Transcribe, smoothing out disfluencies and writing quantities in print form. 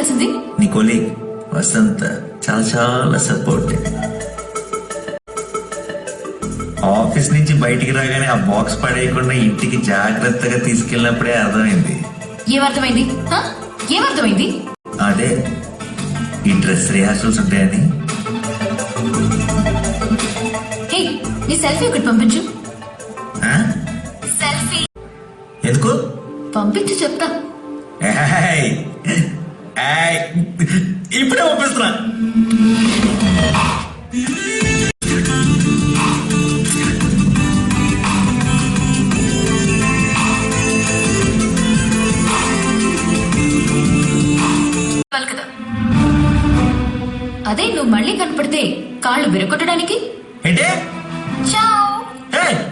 కలిసింది? నీ కొలీగ్ వసంత చాలా చాలా సపోర్టివ్. ఆఫీస్ నుంచి బయటికి రాగానే ఆ బాక్స్ పడేయకుండా ఇంటికి జాగ్రత్తగా తీసుకెళ్ళినప్పుడే అర్థమైంది. ఏమర్థమైంది? ఏమర్థమైంది? అదే ఈ డ్రెస్ రిహార్సల్స్ ఉంటాయని. హే, నీ సెల్ఫీ ఒకటి పంపించు. సెల్ఫీ ఎందుకు? పంపించు చెప్తా. ఇప్పుడే పంపిస్తున్నా. పలకదా? అదే నువ్వు మళ్ళీ కనపడితే కాళ్ళు విరగొట్టడానికి. ఏంటే? చావ్.